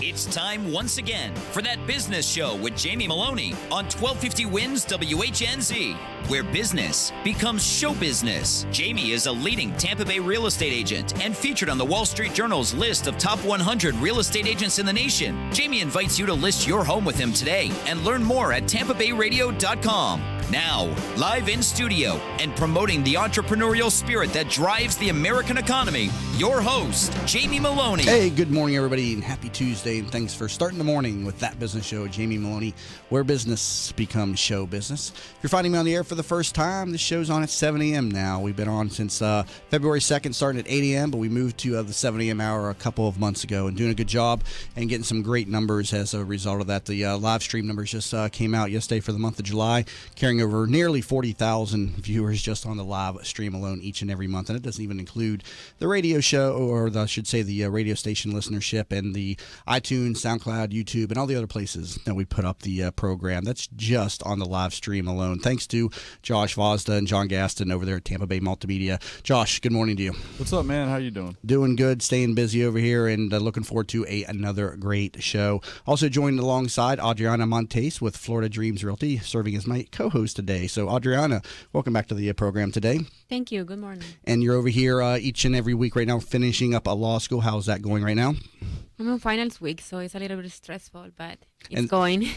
It's time once again for That Business Show with Jamie Maloney on 1250 Wins WHNZ, where business becomes show business. Jamie is a leading Tampa Bay real estate agent and featured on the Wall Street Journal's list of top 100 real estate agents in the nation. Jamie invites you to list your home with him today and learn more at tampabayradio.com. Now, live in studio and promoting the entrepreneurial spirit that drives the American economy, your host, Jamie Maloney. Hey, good morning, everybody, and happy Tuesday, and thanks for starting the morning with That Business Show, Jamie Maloney, where business becomes show business. If you're finding me on the air for the first time, this show's on at 7 a.m. now. We've been on since February 2nd, starting at 8 a.m., but we moved to the 7 a.m. hour a couple of months ago and doing a good job and getting some great numbers as a result of that. The live stream numbers just came out yesterday for the month of July, carrying over nearly 40,000 viewers just on the live stream alone each and every month. And it doesn't even include the radio show, or I should say the radio station listenership and the iTunes, SoundCloud, YouTube, and all the other places that we put up the program. That's just on the live stream alone. Thanks to Josh Vozda and John Gaston over there at Tampa Bay Multimedia. Josh, good morning to you. What's up, man? How you doing? Doing good, staying busy over here, and looking forward to another great show. Also joined alongside Adriana Montes with Florida Dreams Realty, serving as my co-host today. So, Adriana, welcome back to the program today. Thank you. Good morning. And you're over here each and every week right now, finishing up a law school. How's that going right now? I'm in finals week, so it's a little bit stressful, but it's going.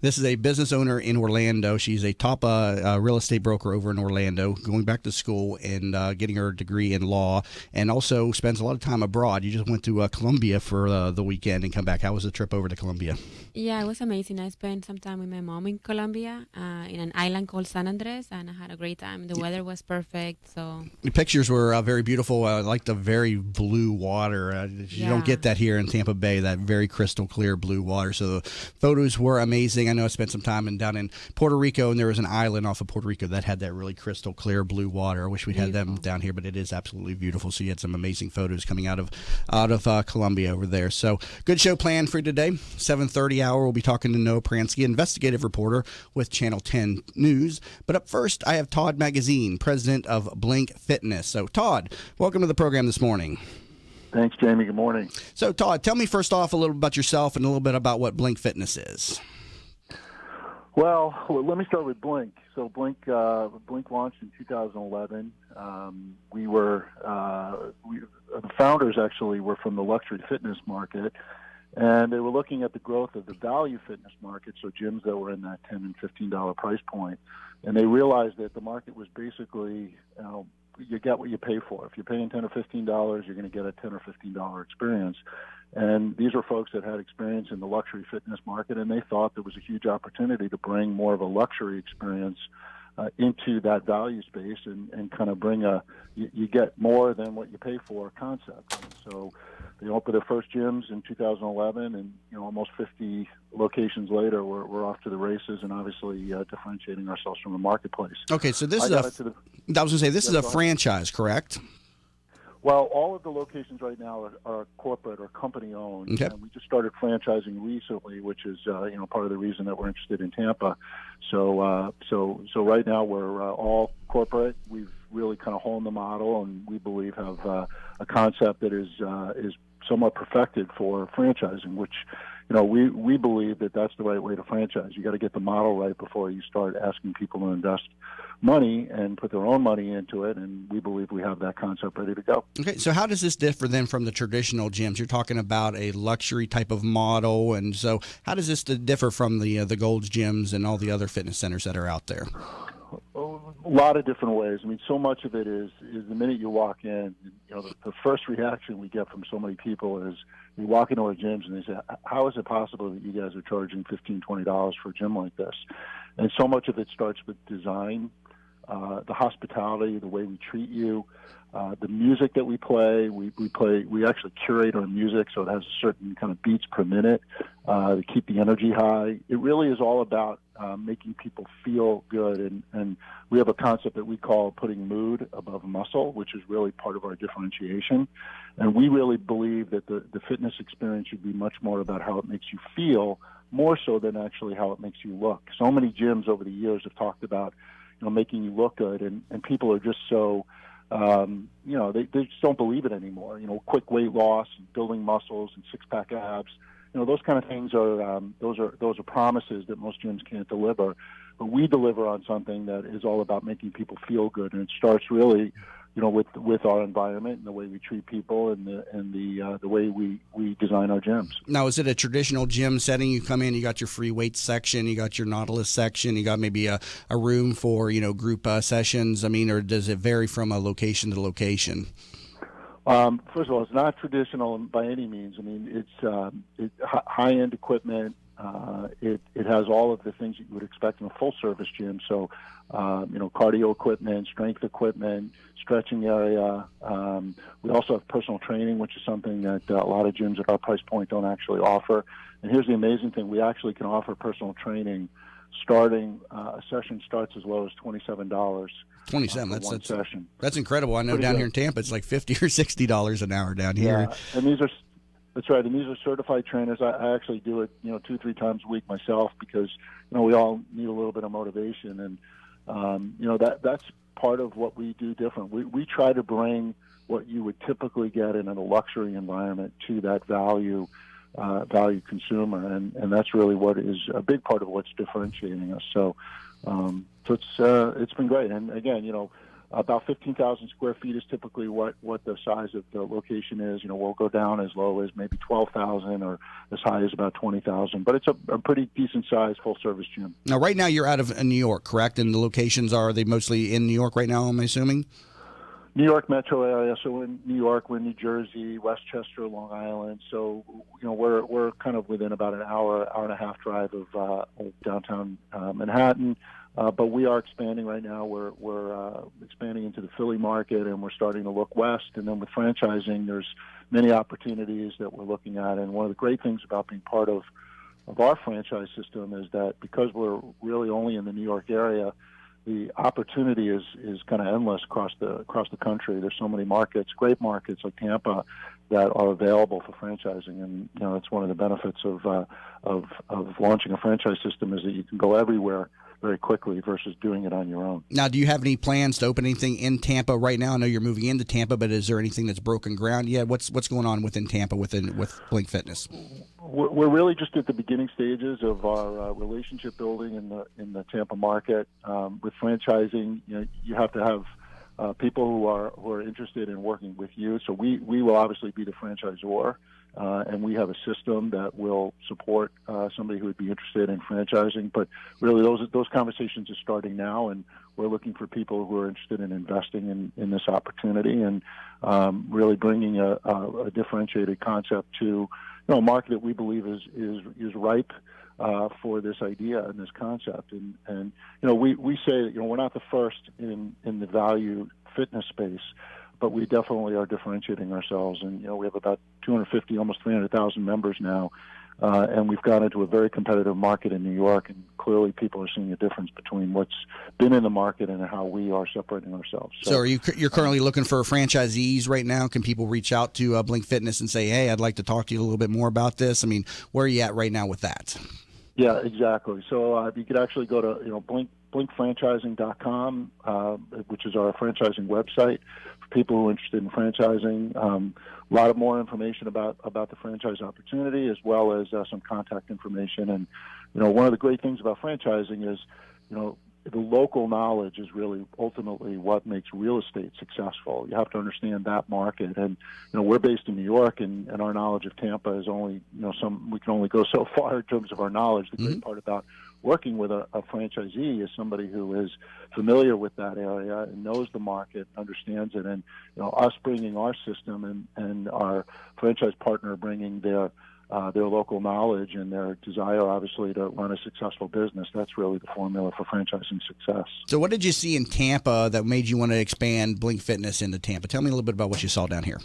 This is a business owner in Orlando. She's a top real estate broker over in Orlando, going back to school and getting her degree in law, and also spends a lot of time abroad. You just went to Colombia for the weekend and come back. How was the trip over to Colombia? Yeah, it was amazing. I spent some time with my mom in Colombia, in an island called San Andres, and I had a great time. The weather was perfect. So the pictures were very beautiful. I liked the very blue water. You don't get that here in Tampa Bay, that very crystal clear blue water. So the photos were amazing. I know I spent some time down in Puerto Rico, and there was an island off of Puerto Rico that had that really crystal clear blue water. I wish we had them down here, but it is absolutely beautiful. So you had some amazing photos coming out of Colombia over there. So good show planned for today. 7:30 hour, we'll be talking to Noah Pransky, investigative reporter with Channel 10 News. But up first, I have Todd Magazine, president of Blink Fitness. So Todd, welcome to the program this morning. Thanks, Jamie. Good morning. So, Todd, tell me first off a little about yourself and a little bit about what Blink Fitness is. Well, let me start with Blink. So, Blink launched in 2011. The founders actually were from the luxury fitness market, and they were looking at the growth of the value fitness market, so gyms that were in that $10 and $15 price point, and they realized that the market was basically, you get what you pay for. If you're paying $10 or $15, you're going to get a $10 or $15 experience. And these are folks that had experience in the luxury fitness market, and they thought there was a huge opportunity to bring more of a luxury experience into that value space and kind of bring you get more than what you pay for concept. And so they opened their first gyms in 2011, and almost 50 locations later, we're off to the races, and obviously differentiating ourselves from the marketplace. Okay, so this is a franchise, correct? Well, all of the locations right now are corporate or company owned, okay. And we just started franchising recently, which is part of the reason that we're interested in Tampa. So right now we're all corporate. We've really kind of honed the model, and we believe have a concept that is somewhat perfected for franchising, which we believe that that's the right way to franchise. You got to get the model right before you start asking people to invest money and put their own money into it, and we believe we have that concept ready to go. Okay, so how does this differ then from the traditional gyms? You're talking about a luxury type of model, and so how does this differ from the Gold's gyms and all the other fitness centers that are out there? A lot of different ways. I mean, so much of it is the minute you walk in, the first reaction we get from so many people is you walk into our gyms and they say, how is it possible that you guys are charging $15, $20 for a gym like this? And so much of it starts with design, the hospitality, the way we treat you, the music that we play. We actually curate our music so it has a certain kind of beats per minute to keep the energy high. It really is all about making people feel good, and we have a concept that we call putting mood above muscle, which is really part of our differentiation. And we really believe that the fitness experience should be much more about how it makes you feel, more so than actually how it makes you look. So many gyms over the years have talked about making you look good, and people are just so they just don't believe it anymore. Quick weight loss and building muscles and six-pack abs. those kind of things are those are promises that most gyms can't deliver. But we deliver on something that is all about making people feel good, and it starts really, with our environment and the way we treat people and the way we design our gyms. Now, is it a traditional gym setting? You come in, you got your free weights section, you got your Nautilus section, you got maybe a room for group sessions. I mean, or does it vary from a location to location? First of all, it's not traditional by any means. I mean, it's high-end equipment. It has all of the things that you would expect in a full-service gym. So, cardio equipment, strength equipment, stretching area. We also have personal training, which is something that a lot of gyms at our price point don't actually offer. And here's the amazing thing: we actually can offer personal training starting. A session starts as low as $27. 27. That's one session. That's incredible. I know Pretty down good. here in Tampa, it's like $50 or $60 an hour down here. Yeah, and that's right. And these are certified trainers. I actually do it, 2-3 times a week myself because, we all need a little bit of motivation. And, that's part of what we do different. We try to bring what you would typically get in a luxury environment to that value consumer. And that's really what is a big part of what's differentiating us. So it's been great. And again, about 15,000 square feet is typically what the size of the location is. We'll go down as low as maybe 12,000 or as high as about 20,000. But it's a pretty decent size full-service gym. Now, right now you're out of New York, correct? And the locations are they mostly in New York right now, I'm assuming? New York metro area. So we're in New York, we're in New Jersey, Westchester, Long Island. So, we're kind of within about an hour and a half drive of downtown Manhattan. But we are expanding right now. We're expanding into the Philly market, and we're starting to look west. And then with franchising, there's many opportunities that we're looking at. And one of the great things about being part of our franchise system is that because we're really only in the New York area, the opportunity is kind of endless across the country. There's so many markets, great markets like Tampa, that are available for franchising, and it's one of the benefits of launching a franchise system is that you can go everywhere very quickly versus doing it on your own. Now, do you have any plans to open anything in Tampa right now? I know you're moving into Tampa, but is there anything that's broken ground yet? What's going on within Tampa with Blink Fitness? We're really just at the beginning stages of our relationship building in the Tampa market. With franchising, you have to have people who are interested in working with you. So we will obviously be the franchisor. And we have a system that will support somebody who would be interested in franchising. But really, those conversations are starting now, and we're looking for people who are interested in investing in this opportunity and really bringing a differentiated concept to a market that we believe is ripe for this idea and this concept. And we say that we're not the first in the value fitness space, but we definitely are differentiating ourselves. And, we have about 250, almost 300,000 members now. And we've gone into a very competitive market in New York, and clearly people are seeing a difference between what's been in the market and how we are separating ourselves. So you're currently looking for franchisees right now? Can people reach out to Blink Fitness and say, hey, I'd like to talk to you a little bit more about this? I mean, where are you at right now with that? Yeah, exactly. So you could actually go to, blinkfranchising.com, which is our franchising website for people who are interested in franchising. A lot of more information about the franchise opportunity, as well as some contact information. And, one of the great things about franchising is, the local knowledge is really ultimately what makes real estate successful. You have to understand that market. And, we're based in New York, and our knowledge of Tampa is only, we can only go so far in terms of our knowledge. The great part about working with a franchisee is somebody who is familiar with that area and knows the market, understands it. And, us bringing our system and our franchise partner bringing their local knowledge and their desire, obviously, to run a successful business. That's really the formula for franchising success. So what did you see in Tampa that made you want to expand Blink Fitness into Tampa? Tell me a little bit about what you saw down here.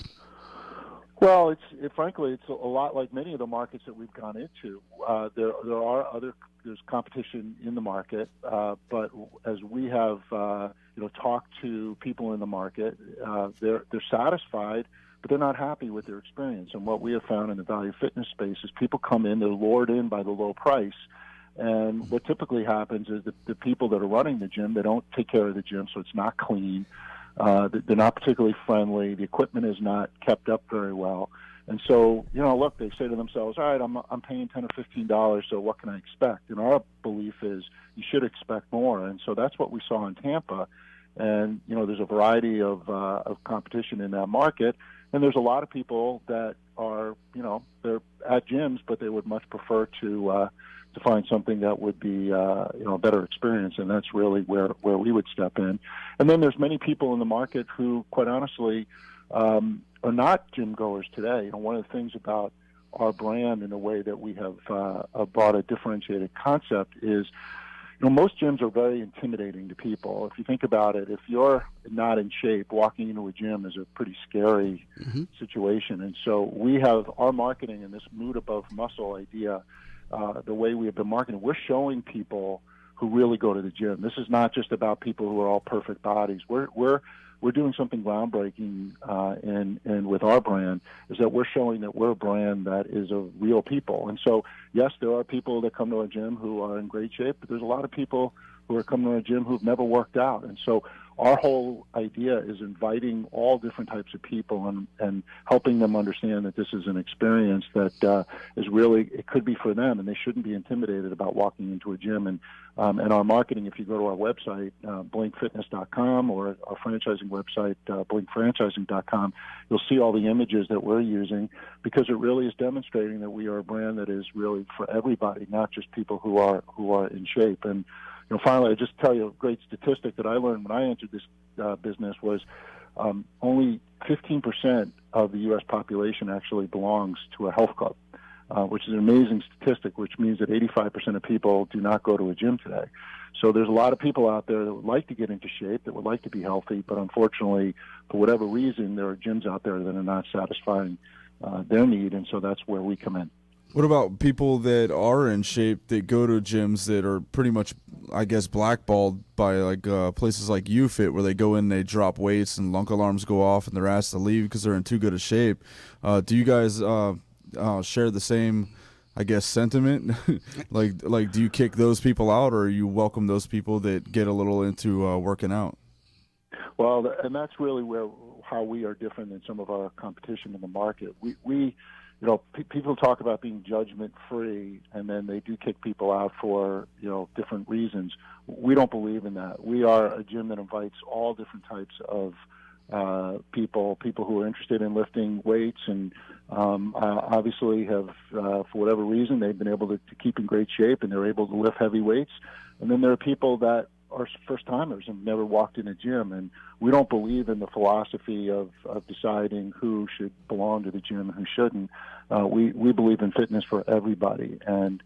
Well, frankly, it's a lot like many of the markets that we've gone into. There's competition in the market, but as we have, talked to people in the market, they're satisfied, but they're not happy with their experience. And what we have found in the value fitness space is people come in, they're lured in by the low price. And what typically happens is that the people that are running the gym, they don't take care of the gym, so it's not clean. They're not particularly friendly. The equipment is not kept up very well. And so, look, they say to themselves, all right, I'm paying $10 or $15, so what can I expect? And our belief is you should expect more. And so that's what we saw in Tampa. And, there's a variety of competition in that market. And there's a lot of people that are, they're at gyms, but they would much prefer to find something that would be, a better experience. And that's really where we would step in. And then there's many people in the market who, quite honestly, are not gym goers today. One of the things about our brand and the way that we have brought a differentiated concept is, most gyms are very intimidating to people. If you think about it, if you're not in shape, walking into a gym is a pretty scary situation. And so we have our marketing and this mood above muscle idea, the way we have been marketing, we're showing people who really go to the gym. This is not just about people who are all perfect bodies. We're doing something groundbreaking and with our brand is that we're showing that we're a brand that is of real people. And so, yes, there are people that come to our gym who are in great shape, but there's a lot of people who are coming to our gym who've never worked out. And so our whole idea is inviting all different types of people and helping them understand that this is an experience that is really, it could be for them, and they shouldn't be intimidated about walking into a gym. And our marketing, if you go to our website, blinkfitness.com, or our franchising website, blinkfranchising.com, you'll see all the images that we're using, because it really is demonstrating that we are a brand that is really for everybody, not just people who are in shape. And finally, I just tell you a great statistic that I learned when I entered this business was only 15% of the U.S. population actually belongs to a health club, which is an amazing statistic, which means that 85% of people do not go to a gym today. So there's a lot of people out there that would like to get into shape, that would like to be healthy, but unfortunately, for whatever reason, there are gyms out there that are not satisfying their need, and so that's where we come in. What about people that are in shape that go to gyms that are pretty much, I guess, blackballed by places like UFit, where they go in, they drop weights, and lunk alarms go off, and they're asked to leave because they're in too good a shape? Do you guys share the same, I guess, sentiment? like, do you kick those people out, or you welcome those people that get a little into working out? Well, and that's really how we are different than some of our competition in the market. We people talk about being judgment-free, and then they do kick people out for, different reasons. We don't believe in that. We are a gym that invites all different types of people who are interested in lifting weights and obviously have, for whatever reason, they've been able to keep in great shape and they're able to lift heavy weights. And then there are people that are first-timers and never walked in a gym, and we don't believe in the philosophy of deciding who should belong to the gym and who shouldn't. We believe in fitness for everybody, and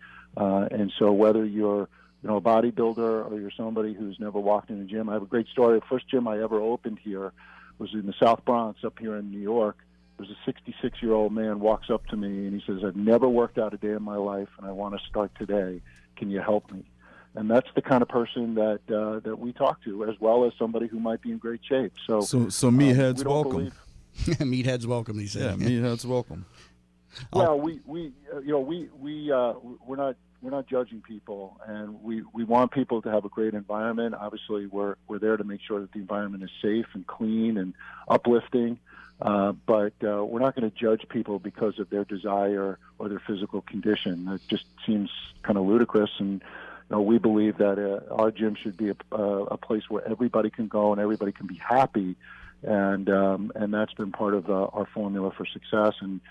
so whether you're a bodybuilder or you're somebody who's never walked in a gym. I have a great story. The first gym I ever opened here was in the South Bronx up here in New York. There's a 66-year-old man walks up to me and he says, "I've never worked out a day in my life and I want to start today. Can you help me?" And that's the kind of person that we talk to, as well as somebody who might be in great shape. So meatheads welcome. Meatheads welcome, he said. Yeah, meatheads welcome. Well, we're not judging people, and we want people to have a great environment. Obviously, we're there to make sure that the environment is safe and clean and uplifting. But we're not going to judge people because of their desire or their physical condition. It just seems kind of ludicrous. And we believe that our gym should be a place where everybody can go and everybody can be happy, and that's been part of our formula for success, and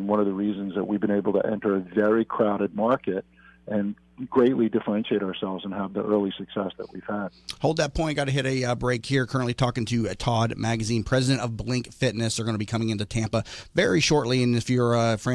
one of the reasons that we've been able to enter a very crowded market and greatly differentiate ourselves and have the early success that we've had. Hold that point. Got to hit a break here. Currently talking to Todd Magazine, president of Blink Fitness. They're going to be coming into Tampa very shortly. And if you're if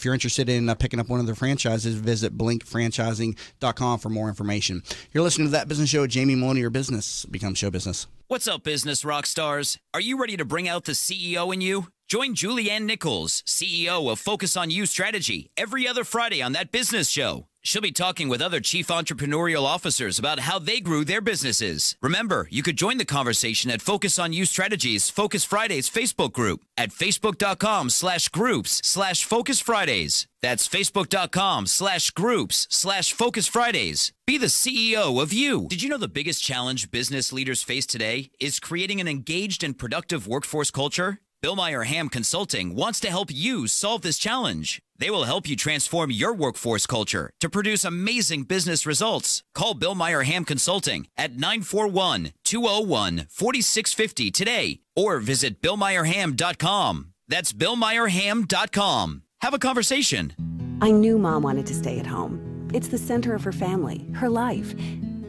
you're interested in picking up one of their franchises, visit blinkfranchising.com for more information. You're listening to That Business Show with Jamie Maloney. Your business becomes show business. What's up, business rock stars? Are you ready to bring out the CEO in you? Join Julianne Nichols, CEO of Focus on You Strategy, every other Friday on That Business Show. She'll be talking with other chief entrepreneurial officers about how they grew their businesses. Remember, you could join the conversation at Focus on You Strategies Focus Fridays Facebook group at facebook.com/groups/Focus Fridays. That's facebook.com/groups/Focus Fridays. Be the CEO of you. Did you know the biggest challenge business leaders face today is creating an engaged and productive workforce culture? Billmeyer Ham Consulting wants to help you solve this challenge. They will help you transform your workforce culture to produce amazing business results. Call Billmeyer Ham Consulting at 941-201-4650 today or visit BillmeyerHam.com. That's BillmeyerHam.com. Have a conversation. I knew Mom wanted to stay at home. It's the center of her family, her life.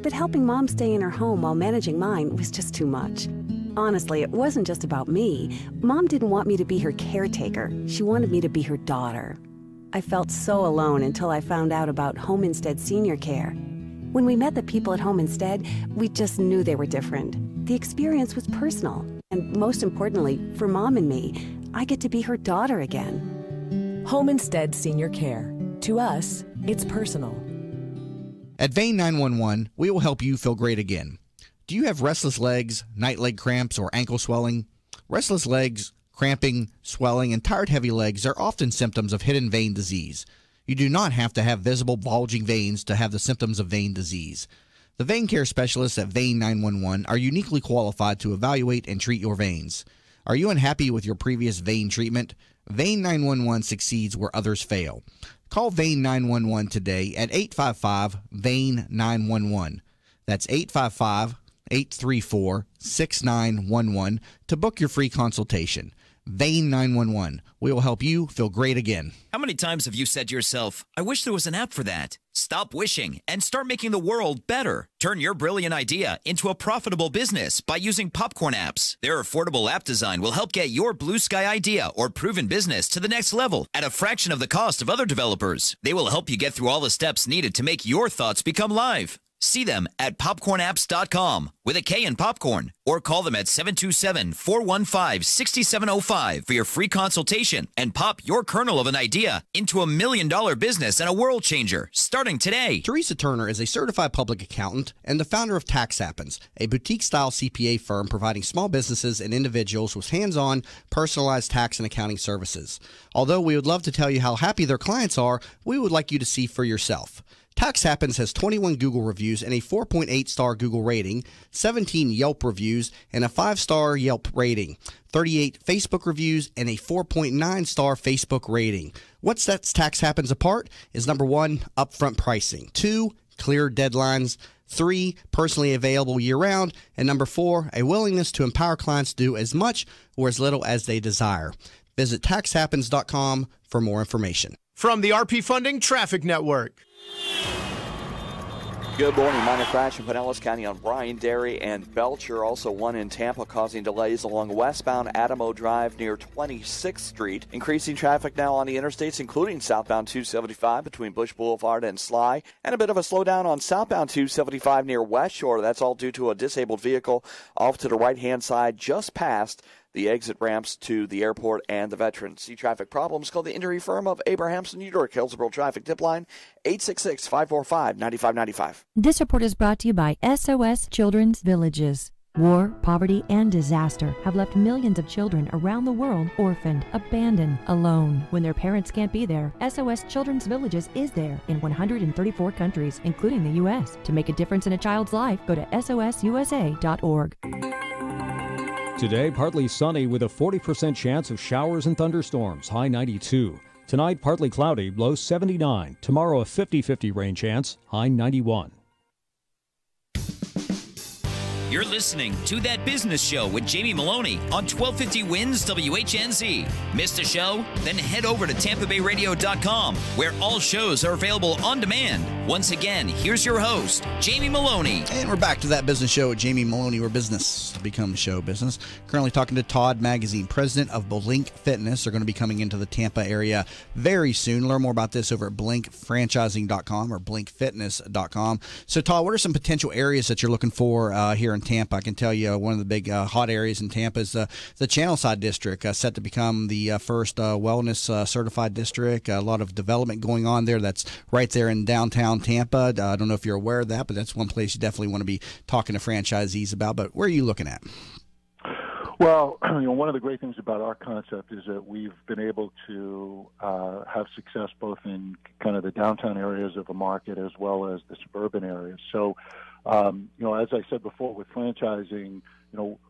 But helping Mom stay in her home while managing mine was just too much. Honestly, it wasn't just about me. Mom didn't want me to be her caretaker. She wanted me to be her daughter. I felt so alone until I found out about Home Instead Senior Care. When we met the people at Home Instead, we just knew they were different. The experience was personal. And most importantly, for Mom and me, I get to be her daughter again. Home Instead Senior Care. To us, it's personal. At Vein 911, we will help you feel great again. Do you have restless legs, night leg cramps, or ankle swelling? Restless legs, cramping, swelling, and tired heavy legs are often symptoms of hidden vein disease. You do not have to have visible bulging veins to have the symptoms of vein disease. The vein care specialists at Vein 911 are uniquely qualified to evaluate and treat your veins. Are you unhappy with your previous vein treatment? Vein 911 succeeds where others fail. Call Vein 911 today at 855-VEIN-911. That's 855-834-6911 to book your free consultation. Vein 911. We will help you feel great again. How many times have you said to yourself, I wish there was an app for that? Stop wishing and start making the world better. Turn your brilliant idea into a profitable business by using Popcorn apps. Their affordable app design will help get your blue sky idea or proven business to the next level at a fraction of the cost of other developers. They will help you get through all the steps needed to make your thoughts become live. See them at popcornapps.com with a K in popcorn, or call them at 727-415-6705 for your free consultation and pop your kernel of an idea into $1 million business and a world changer starting today. Teresa Turner is a certified public accountant and the founder of Tax Happens, a boutique-style CPA firm providing small businesses and individuals with hands-on, personalized tax and accounting services. Although we would love to tell you how happy their clients are, we would like you to see for yourself. Tax Happens has 21 Google reviews and a 4.8-star Google rating, 17 Yelp reviews and a 5-star Yelp rating, 38 Facebook reviews and a 4.9-star Facebook rating. What sets Tax Happens apart is number 1, upfront pricing, 2, clear deadlines, 3, personally available year-round, and number 4, a willingness to empower clients to do as much or as little as they desire. Visit taxhappens.com for more information. From the RP Funding Traffic Network. Good morning. Minor crash in Pinellas County on Bryan Dairy and Belcher. Also one in Tampa causing delays along westbound Adamo Drive near 26th Street. Increasing traffic now on the interstates, including southbound 275 between Bush Boulevard and Sly. And a bit of a slowdown on southbound 275 near West Shore. That's all due to a disabled vehicle off to the right-hand side just past the exit ramps to the airport and the Veterans. See traffic problems? Call the injury firm of Abrahamson, New York. Hillsborough Traffic Tip Line, 866-545-9595. This report is brought to you by SOS Children's Villages. War, poverty, and disaster have left millions of children around the world orphaned, abandoned, alone. When their parents can't be there, SOS Children's Villages is there in 134 countries, including the U.S. To make a difference in a child's life, go to sosusa.org. Today, partly sunny with a 40% chance of showers and thunderstorms, high 92. Tonight, partly cloudy, low 79. Tomorrow, a 50-50 rain chance, high 91. You're listening to That Business Show with Jamie Maloney on 1250 Wins WHNZ. Missed a show? Then head over to TampaBayRadio.com, where all shows are available on demand. Once again, here's your host, Jamie Maloney. And we're back to That Business Show with Jamie Maloney, where business becomes show business. Currently talking to Todd Magazine, president of Blink Fitness. They're going to be coming into the Tampa area very soon. Learn more about this over at blinkfranchising.com or blinkfitness.com. So, Todd, what are some potential areas that you're looking for here in Tampa? I can tell you one of the big hot areas in Tampa is the Channelside District, set to become the first wellness certified district. A lot of development going on there. That's right there in downtown Tampa. I don't know if you're aware of that, but that's one place you definitely want to be talking to franchisees about. But where are you looking at? Well, one of the great things about our concept is that we've been able to have success both in kind of the downtown areas of a market as well as the suburban areas. So, as I said before, with franchising,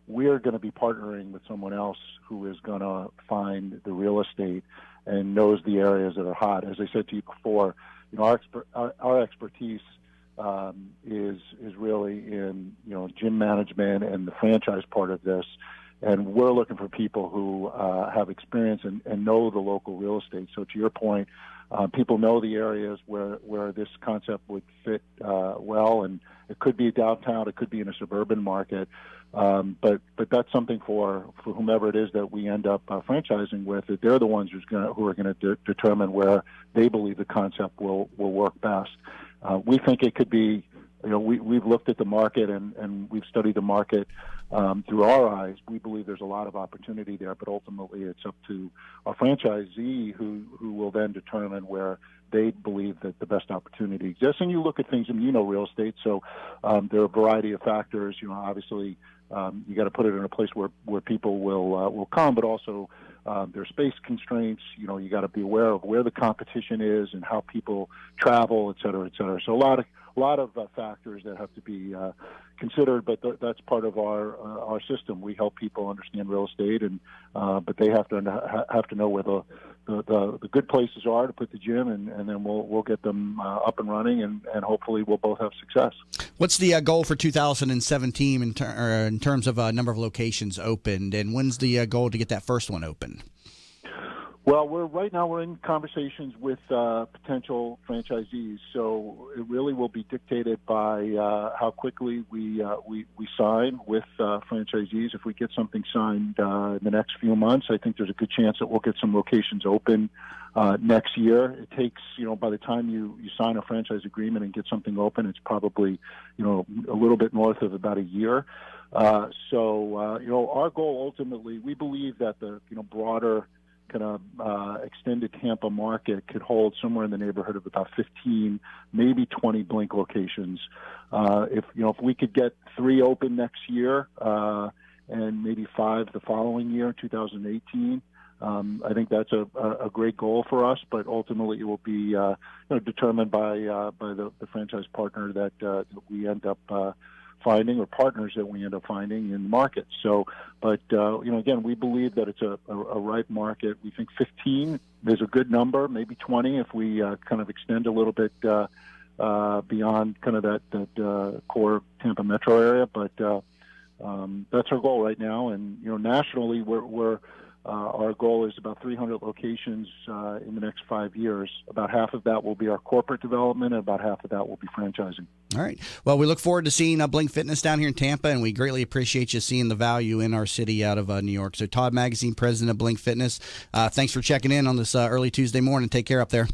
we're going to be partnering with someone else who is going to find the real estate and knows the areas that are hot. As I said to you before, our expertise is really in gym management and the franchise part of this, and we're looking for people who have experience and know the local real estate. So to your point, people know the areas where this concept would fit well, and it could be downtown, it could be in a suburban market, but that's something for whomever it is that we end up franchising with. That they're the ones who are going to determine where they believe the concept will work best. We think it could be. We've looked at the market and we've studied the market through our eyes. We believe there's a lot of opportunity there, but ultimately it's up to our franchisee who will then determine where they believe that the best opportunity exists. And you look at things, and real estate, so there are a variety of factors. Obviously, you got to put it in a place where people will come, but also there's space constraints. You got to be aware of where the competition is and how people travel, et cetera, et cetera. So a lot of factors that have to be considered, but that's part of our system. We help people understand real estate, and but they have to know where the good places are to put the gym, and then we'll get them up and running, and hopefully we'll both have success. What's the goal for 2017 in terms of number of locations opened, and when's the goal to get that first one open? Well, right now we're in conversations with potential franchisees, so it really will be dictated by how quickly we sign with franchisees. If we get something signed in the next few months, I think there's a good chance that we'll get some locations open next year. It takes, by the time you sign a franchise agreement and get something open, it's probably, a little bit north of about a year. So our goal ultimately, we believe that the broader kind of extended Tampa market could hold somewhere in the neighborhood of about 15, maybe 20 Blink locations. If we could get 3 open next year and maybe 5 the following year, 2018, I think that's a great goal for us. But ultimately, it will be determined by the franchise partner that we end up finding, or partners that we end up finding in the market. So, but again, we believe that it's a ripe market. We think 15 is a good number, maybe 20 if we kind of extend a little bit beyond kind of that core Tampa metro area. But that's our goal right now. And nationally, we're our goal is about 300 locations in the next 5 years. About half of that will be our corporate development, and about half of that will be franchising. All right. Well, we look forward to seeing Blink Fitness down here in Tampa, and we greatly appreciate you seeing the value in our city out of New York. So Todd Magazine, president of Blink Fitness, thanks for checking in on this early Tuesday morning. Take care up there.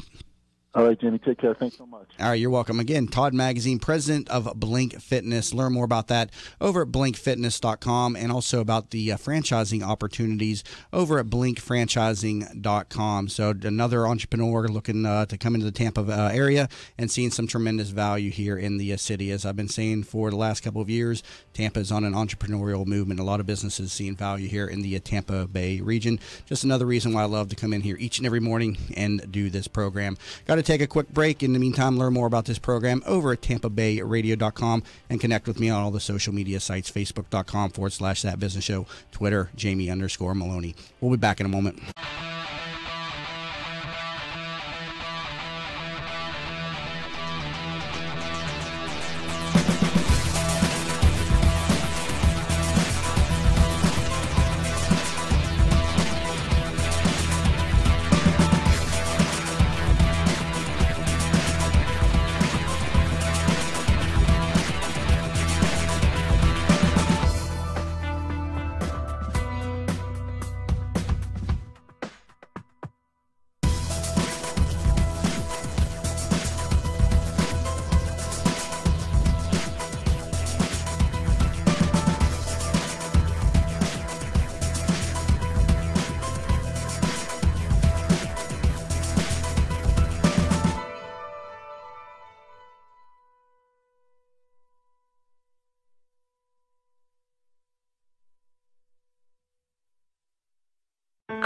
All right, Jamie, take care. Thanks so much. All right, you're welcome. Again, Todd Magazine, president of Blink Fitness. Learn more about that over at blinkfitness.com, and also about the franchising opportunities over at blinkfranchising.com. So another entrepreneur looking to come into the Tampa area and seeing some tremendous value here in the city. As I've been saying for the last couple of years, Tampa is on an entrepreneurial movement. A lot of businesses seeing value here in the Tampa Bay region. Just another reason why I love to come in here each and every morning and do this program. Got to take a quick break. In the meantime, learn more about this program over at TampaBayRadio.com and connect with me on all the social media sites, Facebook.com/That Business Show, Twitter, Jamie_Maloney. We'll be back in a moment.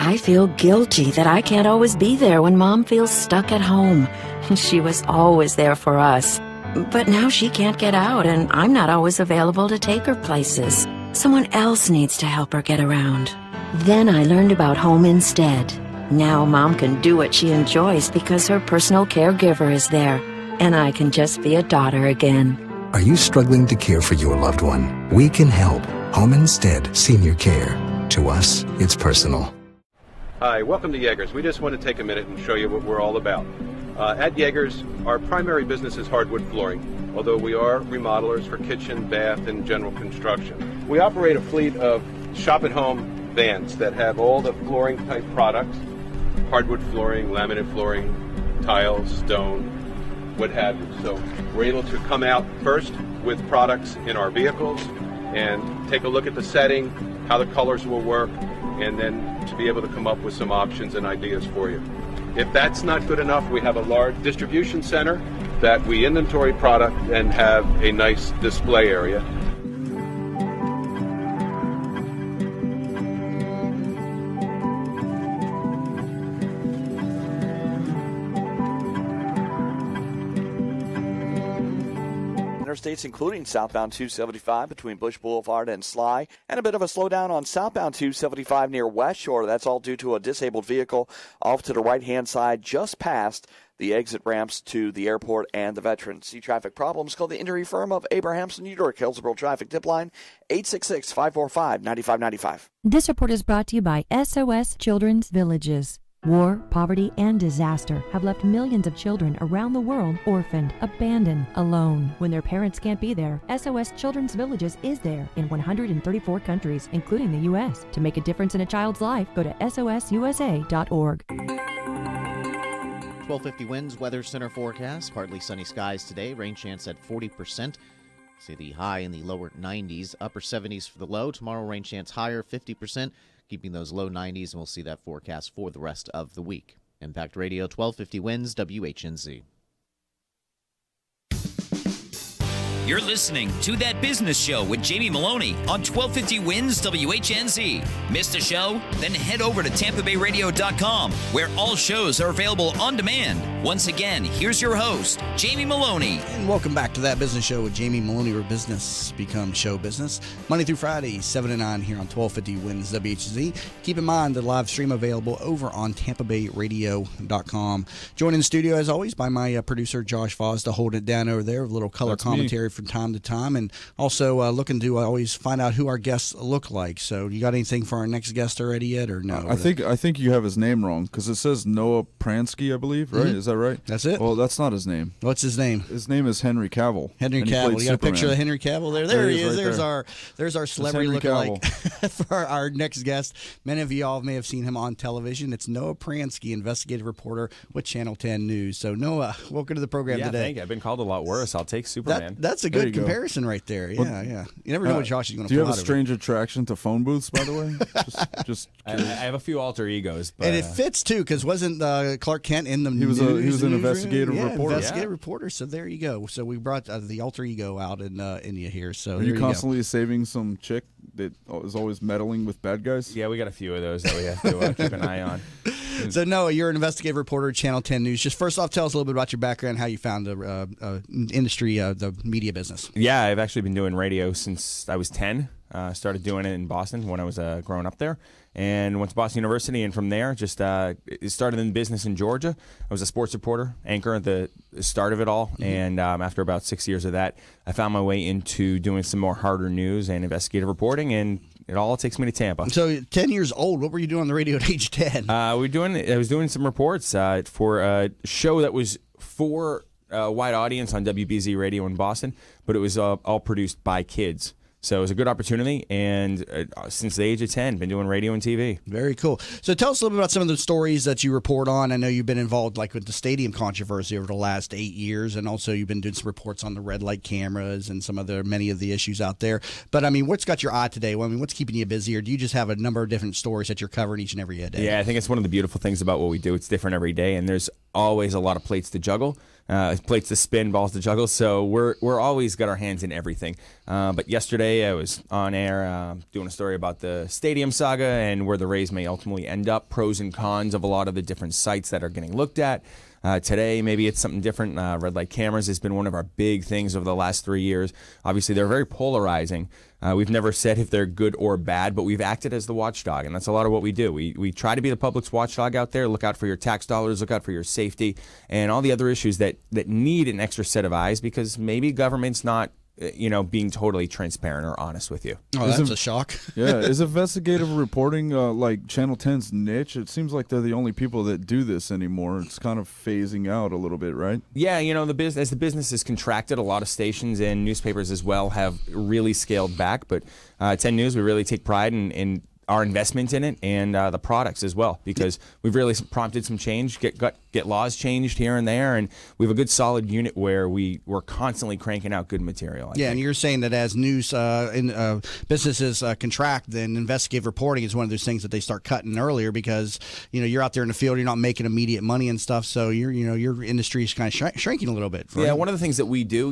I feel guilty that I can't always be there when Mom feels stuck at home. She was always there for us. But now she can't get out, and I'm not always available to take her places. Someone else needs to help her get around. Then I learned about Home Instead. Now Mom can do what she enjoys because her personal caregiver is there, and I can just be a daughter again. Are you struggling to care for your loved one? We can help. Home Instead Senior Care. To us, it's personal. Hi, welcome to Yeager's. We just want to take a minute and show you what we're all about. At Yeager's, our primary business is hardwood flooring, although we are remodelers for kitchen, bath, and general construction. We operate a fleet of shop-at-home vans that have all the flooring-type products, hardwood flooring, laminate flooring, tiles, stone, what have you. So we're able to come out first with products in our vehicles and take a look at the setting, how the colors will work, and then to be able to come up with some options and ideas for you. If that's not good enough, we have a large distribution center that we inventory product and have a nice display area. Interstates, including southbound 275 between Bush Boulevard and Sly, and a bit of a slowdown on southbound 275 near West Shore. That's all due to a disabled vehicle off to the right-hand side just past the exit ramps to the airport and the Veterans. See traffic problems? Call the injury firm of Abrahamson, New York. Hillsborough Traffic Tip Line, 866-545-9595. This report is brought to you by SOS Children's Villages. War, poverty, and disaster have left millions of children around the world orphaned, abandoned, alone. When their parents can't be there, SOS Children's Villages is there in 134 countries, including the U.S. To make a difference in a child's life, go to sosusa.org. 1250 winds, weather center forecast. Partly sunny skies today. Rain chance at 40%. See the high in the lower 90s. Upper 70s for the low. Tomorrow rain chance higher, 50%. Keeping those low 90s, and we'll see that forecast for the rest of the week. Impact Radio, 1250 winds, WHNZ. You're listening to That Business Show with Jamie Maloney on 1250 Wins WHNZ. Missed a show? Then head over to TampaBayRadio.com, where all shows are available on demand. Once again, here's your host, Jamie Maloney. And welcome back to That Business Show with Jamie Maloney, where business becomes show business. Monday through Friday, 7 to 9 here on 1250 Wins WHNZ. Keep in mind the live stream available over on TampaBayRadio.com. Joined in the studio, as always, by my producer, Josh Foz, to hold it down over there with a little color commentary from time to time, and also looking to always find out who our guests look like. So, you got anything for our next guest already yet, or no? I think you have his name wrong, because it says Noah Pransky, I believe, right? Is that right? That's it? Well, that's not his name. What's his name? His name is Henry Cavill. Henry Cavill. You got a picture of Henry Cavill there? There he is. Right there's our celebrity lookalike for our next guest. Many of y'all may have seen him on television. It's Noah Pransky, investigative reporter with Channel 10 News. So, Noah, welcome to the program today. Thank you. I've been called a lot worse. I'll take Superman. That's a good comparison right there. Yeah, well, yeah. You never know what Josh is going to pull out. Do you have a strange attraction to phone booths, by the way? I have a few alter egos. But, and it fits, too, because wasn't Clark Kent in the He was an investigative reporter. Investigative reporter, so there you go. So we brought the alter ego out in you here. So are you constantly saving some chick that is always meddling with bad guys? Yeah, we got a few of those that we have to keep an eye on. So, Noah, you're an investigative reporter at Channel 10 News. Just first off, tell us a little bit about your background, how you found the industry, the media business. Yeah, I've actually been doing radio since I was 10. Started doing it in Boston when I was growing up there, and went to Boston University, and from there just started in business in Georgia. I was a sports reporter, anchor at the start of it all, and after about 6 years of that, I found my way into doing some more harder news and investigative reporting, and it all takes me to Tampa. So, 10 years old, what were you doing on the radio at age 10? I was doing some reports for a show that was for a wide audience on WBZ Radio in Boston, but it was all produced by kids. So it was a good opportunity, and since the age of 10, been doing radio and TV. Very cool. So tell us a little bit about some of the stories that you report on. I know you've been involved like with the stadium controversy over the last 8 years, and also you've been doing some reports on the red light cameras and many of the issues out there. But, I mean, what's got your eye today? Well, I mean, what's keeping you busy, or do you just have a number of different stories that you're covering each and every day? Yeah, I think it's one of the beautiful things about what we do. It's different every day, and there's always a lot of plates to juggle. plates to spin, balls to juggle. So we're always got our hands in everything. But yesterday I was on air doing a story about the stadium saga and where the Rays may ultimately end up, pros and cons of a lot of the different sites that are getting looked at. Today, maybe it's something different. Red light cameras has been one of our big things over the last 3 years. Obviously, they're very polarizing. We've never said if they're good or bad, but we've acted as the watchdog, and that's a lot of what we do. We try to be the public's watchdog out there, look out for your tax dollars, look out for your safety, and all the other issues that need an extra set of eyes because maybe government's not being totally transparent or honest with you. Oh, that's a shock. Yeah, is investigative reporting like Channel 10's niche? It seems like they're the only people that do this anymore. It's kind of phasing out a little bit, right? Yeah, as the business has contracted, a lot of stations and newspapers as well have really scaled back. But 10 News, we really take pride in our investment in it and the products as well, because we've really prompted some change, get laws changed here and there, and we have a good solid unit where we're constantly cranking out good material. I think. And you're saying that as news businesses contract, then investigative reporting is one of those things that they start cutting earlier because you're out there in the field, you're not making immediate money and stuff, so your industry is kind of shrinking a little bit. One of the things that we do,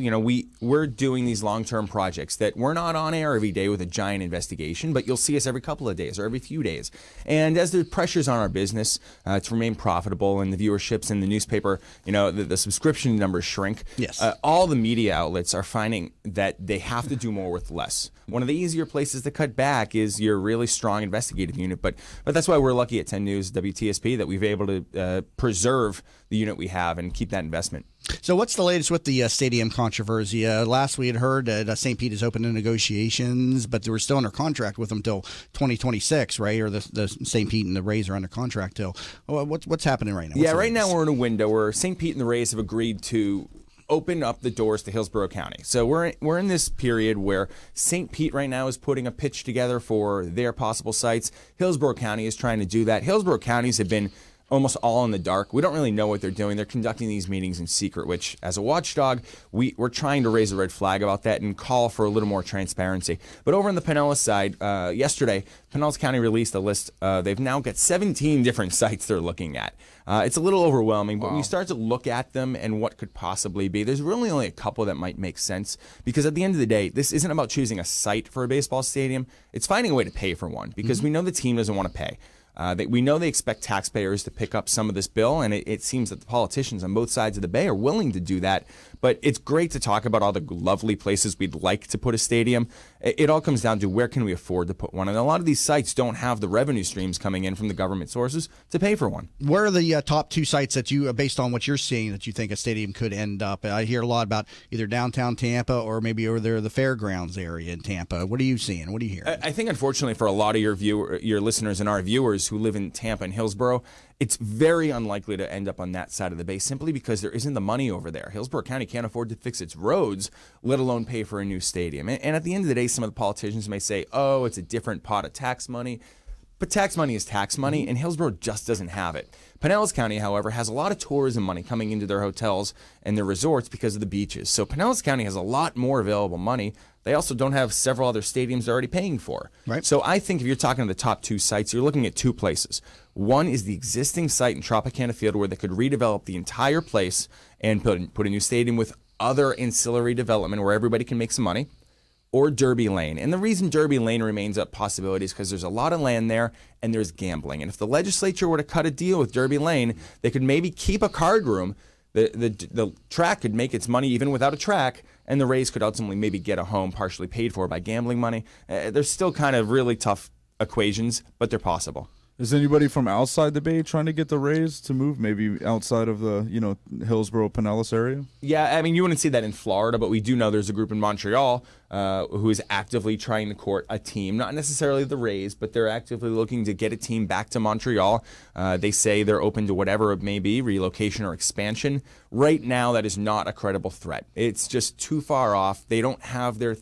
we're doing these long-term projects that we're not on air every day with a giant investigation, but you'll see us every couple of days or every few days. And as the pressures on our business to remain profitable and the viewerships in the newspaper, the subscription numbers shrink. Yes. All the media outlets are finding that they have to do more with less. One of the easier places to cut back is your really strong investigative unit, but that's why we're lucky at 10 News WTSP that we've been able to preserve the unit we have and keep that investment. So what's the latest with the stadium controversy? Last we had heard that St. Pete is open to negotiations, but they were still under contract with them till 2026, right? Or the St. Pete and the Rays are under contract till. What's happening right now? Right now we're in a window where St. Pete and the Rays have agreed to open up the doors to Hillsborough County. So we're in this period where St. Pete right now is putting a pitch together for their possible sites. Hillsborough County is trying to do that. Hillsborough counties have been almost all in the dark. We don't really know what they're doing. They're conducting these meetings in secret, which as a watchdog, we're trying to raise a red flag about that and call for a little more transparency. But over on the Pinellas side, yesterday, Pinellas County released a list. They've now got 17 different sites they're looking at. It's a little overwhelming, but when you start to look at them and what could possibly be, there's really only a couple that might make sense, because at the end of the day, this isn't about choosing a site for a baseball stadium. It's finding a way to pay for one, because we know the team doesn't want to pay. We know they expect taxpayers to pick up some of this bill, and it seems that the politicians on both sides of the bay are willing to do that. But it's great to talk about all the lovely places we'd like to put a stadium. It all comes down to where can we afford to put one, and a lot of these sites don't have the revenue streams coming in from the government sources to pay for one. Where are the top two sites that you, based on what you're seeing, that you think a stadium could end up? I hear a lot about either downtown Tampa or maybe over there the fairgrounds area in Tampa. What are you seeing? What are you hearing? I think, unfortunately, for a lot of your listeners and our viewers who live in Tampa and Hillsborough, it's very unlikely to end up on that side of the bay simply because there isn't the money over there. Hillsborough County can't afford to fix its roads, let alone pay for a new stadium. And at the end of the day, some of the politicians may say, oh, it's a different pot of tax money. But tax money is tax money, and Hillsborough just doesn't have it. Pinellas County, however, has a lot of tourism money coming into their hotels and their resorts because of the beaches. So Pinellas County has a lot more available money. They also don't have several other stadiums they're already paying for. Right. So I think if you're talking to the top two sites, you're looking at two places. One is the existing site in Tropicana Field, where they could redevelop the entire place and put a new stadium with other ancillary development where everybody can make some money. Or Derby Lane. And the reason Derby Lane remains a possibility is because there's a lot of land there and there's gambling. And if the legislature were to cut a deal with Derby Lane, they could maybe keep a card room. The track could make its money even without a track, and the Rays could ultimately maybe get a home partially paid for by gambling money. There's still kind of really tough equations, but they're possible. Is anybody from outside the Bay trying to get the Rays to move, maybe outside of the, Hillsborough, Pinellas area? Yeah, I mean, you wouldn't see that in Florida, but we do know there's a group in Montreal who is actively trying to court a team, not necessarily the Rays, but they're actively looking to get a team back to Montreal. They say they're open to whatever it may be, relocation or expansion. Right now, that is not a credible threat. It's just too far off. They don't have their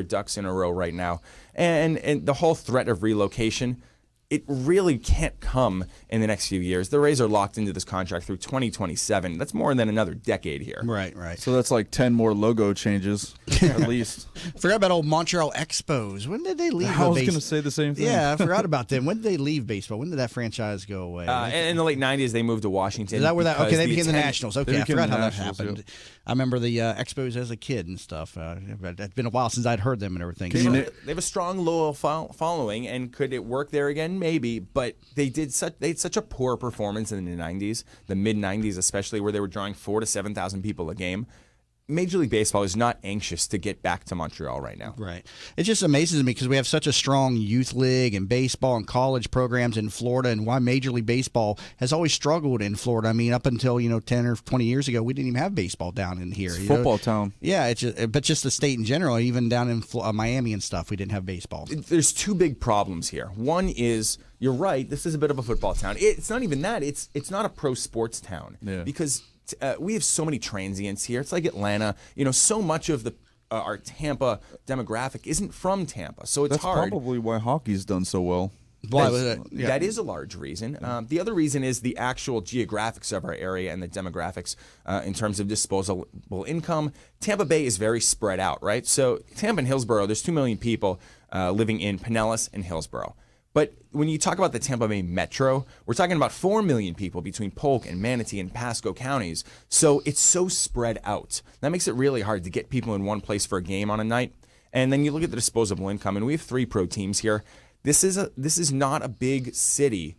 ducks in a row right now. And the whole threat of relocation, it really can't come in the next few years. The Rays are locked into this contract through 2027. That's more than another decade here. Right. So that's like 10 more logo changes, at least. Forgot about old Montreal Expos. When did they leave? I was going to say the same thing. Yeah, I forgot about them. When did they leave baseball? When did that franchise go away? In the late 90s, they moved to Washington. Is that where that? Okay, they became the Nationals. Okay, I forgot how that Nationals, happened. yep. I remember the Expos as a kid and stuff. It's been a while since I'd heard them and everything. They have a strong, loyal following, and could it work there again? Maybe, but they had such a poor performance in the 90s, the mid 90s especially, where they were drawing 4,000 to 7,000 people a game. Major League Baseball is not anxious to get back to Montreal right now. Right. It just amazes me because we have such a strong youth league and baseball and college programs in Florida, and why Major League Baseball has always struggled in Florida. I mean, up until 10 or 20 years ago, we didn't even have baseball down in here. It's football town. Yeah, but just the state in general, even down in Miami and stuff, we didn't have baseball. There's two big problems here. One is, you're right, this is a bit of a football town. It's not even that. It's not a pro sports town because we have so many transients here. It's like Atlanta. So much of our Tampa demographic isn't from Tampa, so it's hard. That's probably why hockey's done so well. That is a large reason. The other reason is the actual geographics of our area and the demographics in terms of disposable income. Tampa Bay is very spread out, right? So Tampa and Hillsborough, there's 2 million people living in Pinellas and Hillsborough. But when you talk about the Tampa Bay Metro, we're talking about 4 million people between Polk and Manatee and Pasco counties. So it's so spread out. That makes it really hard to get people in one place for a game on a night. And then you look at the disposable income, and we have 3 pro teams here. This is not a big city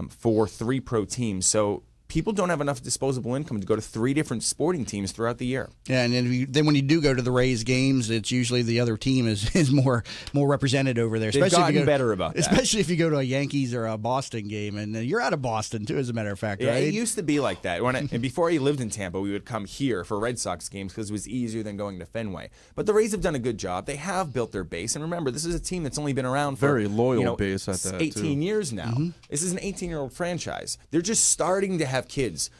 for 3 pro teams. So people don't have enough disposable income to go to 3 different sporting teams throughout the year. Yeah, and then when you do go to the Rays games, it's usually the other team is more represented over there. They've gotten better about that. Especially if you go to a Yankees or a Boston game, and you're out of Boston too, as a matter of fact, yeah, right? It used to be like that. And before I lived in Tampa, we would come here for Red Sox games because it was easier than going to Fenway. But the Rays have done a good job. They have built their base, and remember, this is a team that's only been around for very loyal base at that 18 too. years now. Mm-hmm. This is an 18-year-old franchise. They're just starting to have kids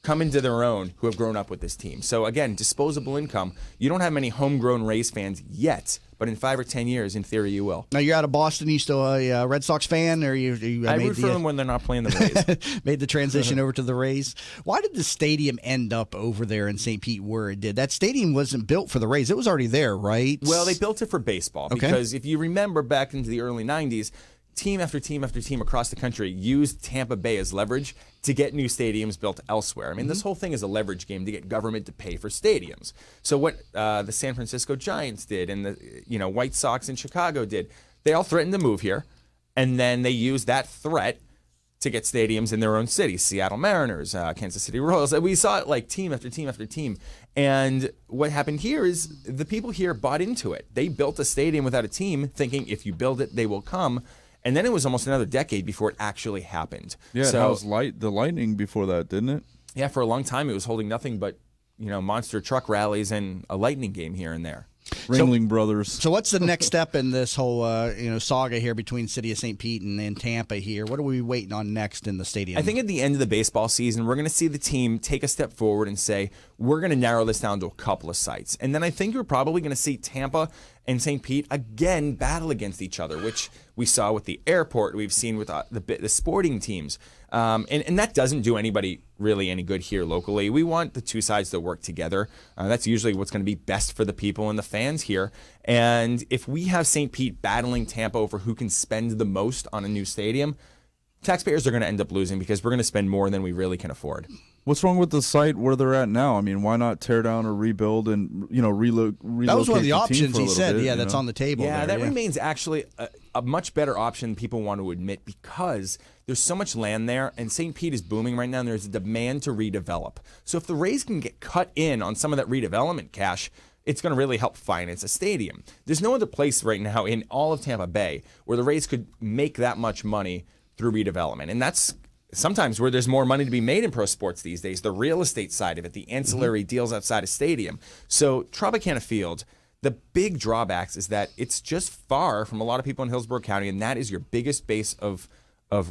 come into their own who have grown up with this team. So again, disposable income. You don't have many homegrown Rays fans yet, but in 5 or 10 years, in theory, you will. Now you're out of Boston. You still a Red Sox fan, or you? I root for them when they're not playing the Rays. Made the transition over to the Rays. Why did the stadium end up over there in St. Pete where it did? That stadium wasn't built for the Rays. It was already there, right? Well, they built it for baseball because if you remember back into the early 90s, team after team after team across the country used Tampa Bay as leverage to get new stadiums built elsewhere. I mean, this whole thing is a leverage game to get government to pay for stadiums. So what the San Francisco Giants did and the White Sox in Chicago did, they all threatened to move here, and then they used that threat to get stadiums in their own cities. Seattle Mariners, Kansas City Royals. We saw it like team after team after team. And what happened here is the people here bought into it. They built a stadium without a team, thinking if you build it, they will come. And then it was almost another decade before it actually happened. Yeah, it was the Lightning before that, didn't it? Yeah, for a long time it was holding nothing but monster truck rallies and a Lightning game here and there. Ringling Brothers. So what's the next step in this whole saga here between City of St. Pete and Tampa here? What are we waiting on next in the stadium? I think at the end of the baseball season, we're going to see the team take a step forward and say, we're going to narrow this down to a couple of sites. And then I think you're probably going to see Tampa and St. Pete again battle against each other, which we saw with the airport, we've seen with the sporting teams. And that doesn't do anybody really any good here locally. We want the two sides to work together. That's usually what's going to be best for the people and the fans here. And if we have St. Pete battling Tampa over who can spend the most on a new stadium, taxpayers are going to end up losing because we're going to spend more than we really can afford. What's wrong with the site where they're at now? I mean, why not tear down or rebuild and relocate? That was one of the options he said. Bit, that's on the table. Yeah, there, that remains actually a much better option than people want to admit because there's so much land there, and St. Pete is booming right now, and there's a demand to redevelop. So if the Rays can get cut in on some of that redevelopment cash, it's going to really help finance a stadium. There's no other place right now in all of Tampa Bay where the Rays could make that much money through redevelopment, and that's sometimes where there's more money to be made in pro sports these days, the real estate side of it, the ancillary deals outside of stadium. So Tropicana Field, the big drawbacks is that it's just far from a lot of people in Hillsborough County, and that is your biggest base of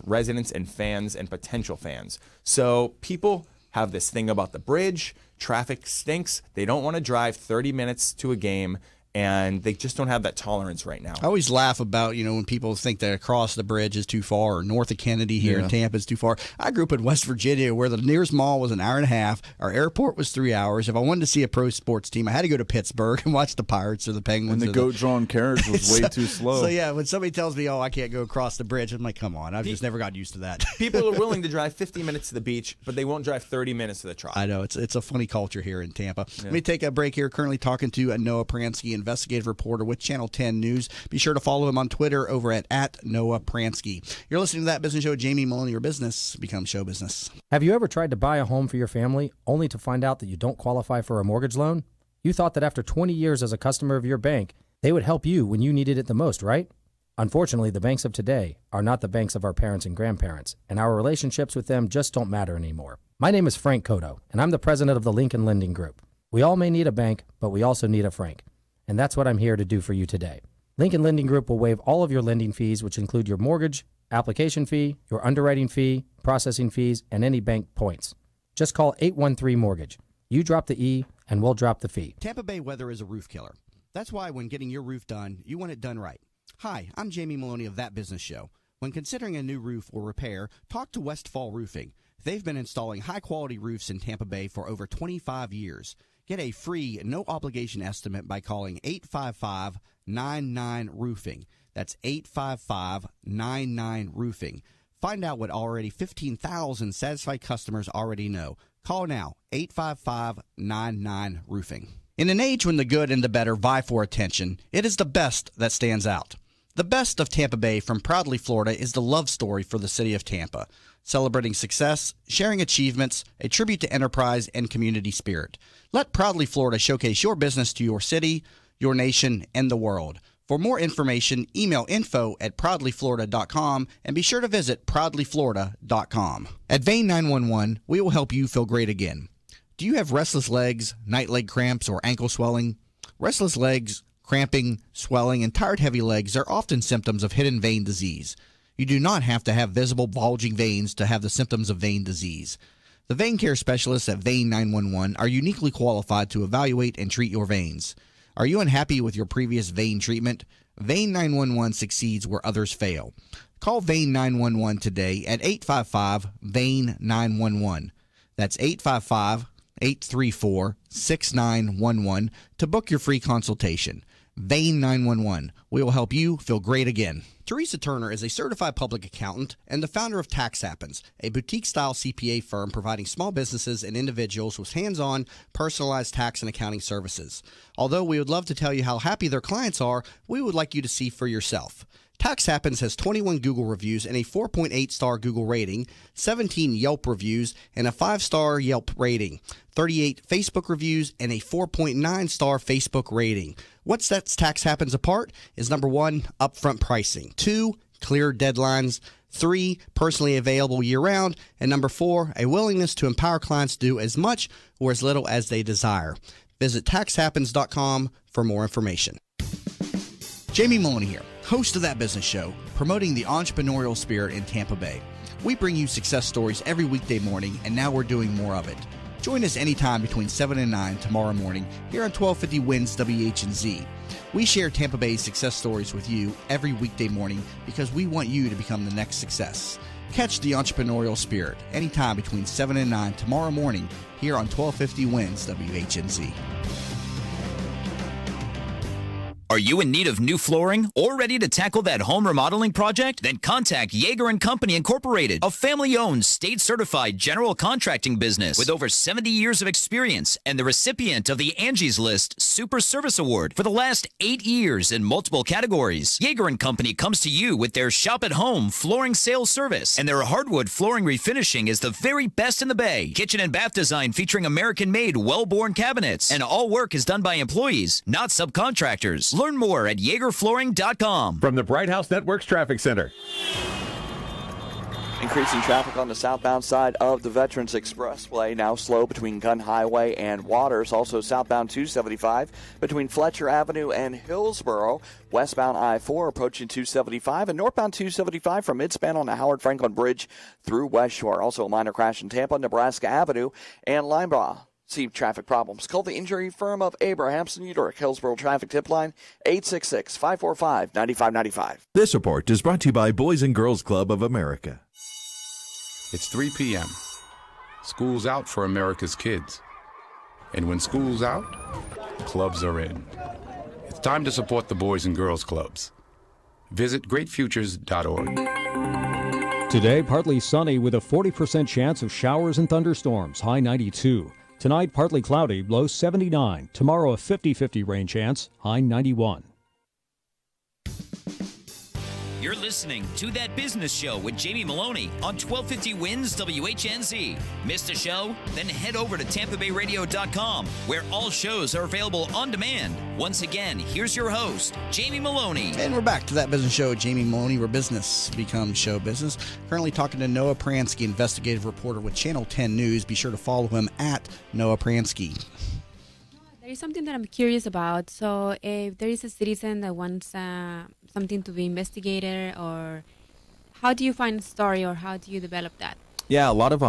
residents and fans and potential fans. So people have this thing about the bridge, traffic stinks, they don't want to drive 30 minutes to a game, and they just don't have that tolerance right now. I always laugh about, when people think that across the bridge is too far or north of Kennedy here in Tampa is too far. I grew up in West Virginia where the nearest mall was an hour and a half. Our airport was 3 hours. If I wanted to see a pro sports team, I had to go to Pittsburgh and watch the Pirates or the Penguins. And the goat-drawn carriage was way too slow. So, yeah, when somebody tells me, I can't go across the bridge, I'm like, come on. I've just never got used to that. People are willing to drive 50 minutes to the beach, but they won't drive 30 minutes to the Trop. I know. It's a funny culture here in Tampa. Let me take a break here. Currently talking to Noah Pransky, investigative reporter with Channel 10 News. Be sure to follow him on Twitter over at Noah Pransky. You're listening to That Business Show. Jamie Maloney, your business becomes show business. Have you ever tried to buy a home for your family only to find out that you don't qualify for a mortgage loan? You thought that after 20 years as a customer of your bank, they would help you when you needed it the most, right? Unfortunately, the banks of today are not the banks of our parents and grandparents, and our relationships with them just don't matter anymore. My name is Frank Cotto, and I'm the president of the Lincoln Lending Group. We all may need a bank, but we also need a Frank. And that's what I'm here to do for you today. Lincoln Lending Group will waive all of your lending fees, which include your mortgage, application fee, your underwriting fee, processing fees, and any bank points. Just call 813-MORTGAGE. You drop the E, and we'll drop the fee. Tampa Bay weather is a roof killer. That's why when getting your roof done, you want it done right. Hi, I'm Jamie Maloney of That Business Show. When considering a new roof or repair, talk to Westfall Roofing. They've been installing high-quality roofs in Tampa Bay for over 25 years. Get a free, no-obligation estimate by calling 855-99-ROOFING. That's 855-99-ROOFING. Find out what already 15,000 satisfied customers already know. Call now, 855-99-ROOFING. In an age when the good and the better vie for attention, it is the best that stands out. The best of Tampa Bay from Proudly Florida is the love story for the city of Tampa, celebrating success, sharing achievements, a tribute to enterprise and community spirit. Let Proudly Florida showcase your business to your city, your nation, and the world. For more information, email info@proudlyflorida.com and be sure to visit proudlyflorida.com. At Vein 911, we will help you feel great again. Do you have restless legs, night leg cramps, or ankle swelling? Restless legs, cramping, swelling, and tired heavy legs are often symptoms of hidden vein disease. You do not have to have visible bulging veins to have the symptoms of vein disease. The vein care specialists at Vein 911 are uniquely qualified to evaluate and treat your veins. Are you unhappy with your previous vein treatment? Vein 911 succeeds where others fail. Call Vein 911 today at 855-VEIN-911. That's 855-834-6911 to book your free consultation. Vein 911. We will help you feel great again. Teresa Turner is a certified public accountant and the founder of Tax Happens, a boutique-style CPA firm providing small businesses and individuals with hands-on, personalized tax and accounting services. Although we would love to tell you how happy their clients are, we would like you to see for yourself. Tax Happens has 21 Google reviews and a 4.8-star Google rating, 17 Yelp reviews, and a 5-star Yelp rating, 38 Facebook reviews, and a 4.9-star Facebook rating. What sets Tax Happens apart is number 1, upfront pricing, 2, clear deadlines, 3, personally available year-round, and number 4, a willingness to empower clients to do as much or as little as they desire. Visit taxhappens.com for more information. Jamie Maloney here, host of That Business Show, promoting the entrepreneurial spirit in Tampa Bay. We bring you success stories every weekday morning, and now we're doing more of it. Join us anytime between 7 and 9 tomorrow morning here on 1250 WINS WHNZ. We share Tampa Bay's success stories with you every weekday morning because we want you to become the next success. Catch the entrepreneurial spirit anytime between 7 and 9 tomorrow morning here on 1250 WINS WHNZ. Are you in need of new flooring or ready to tackle that home remodeling project? Then contact Yeager & Company Incorporated, a family-owned, state-certified general contracting business with over 70 years of experience and the recipient of the Angie's List Super Service Award for the last 8 years in multiple categories. Yeager & Company comes to you with their shop-at-home flooring sales service, and their hardwood flooring refinishing is the very best in the Bay. Kitchen and bath design featuring American-made, well-born cabinets, and all work is done by employees, not subcontractors. Learn more at YeagerFlooring.com. From the Bright House Networks Traffic Center. Increasing traffic on the southbound side of the Veterans Expressway, now slow between Gunn Highway and Waters. Also southbound 275 between Fletcher Avenue and Hillsborough. Westbound I-4 approaching 275 and northbound 275 from midspan on the Howard Franklin Bridge through West Shore. Also a minor crash in Tampa, Nebraska Avenue and Limebaugh. See traffic problems. Call the injury firm of Abrahamson Udrich. Hillsborough Traffic Tip Line, 866-545-9595. This report is brought to you by Boys and Girls Club of America. It's 3 p.m. School's out for America's kids. And when school's out, clubs are in. It's time to support the Boys and Girls Clubs. Visit greatfutures.org. Today, partly sunny with a 40% chance of showers and thunderstorms, high 92. Tonight, partly cloudy, low 79. Tomorrow, a 50-50 rain chance, high 91. You're listening to That Business Show with Jamie Maloney on 1250 Wins WHNZ. Missed a show? Then head over to TampaBayRadio.com, where all shows are available on demand. Once again, here's your host, Jamie Maloney. And we're back to That Business Show with Jamie Maloney, where business becomes show business. Currently talking to Noah Pransky, investigative reporter with Channel 10 News. Be sure to follow him at Noah Pransky. There is something that I'm curious about. So if there is a citizen that wants something to be investigated, or how do you find a story, or how do you develop that? Yeah, a lot of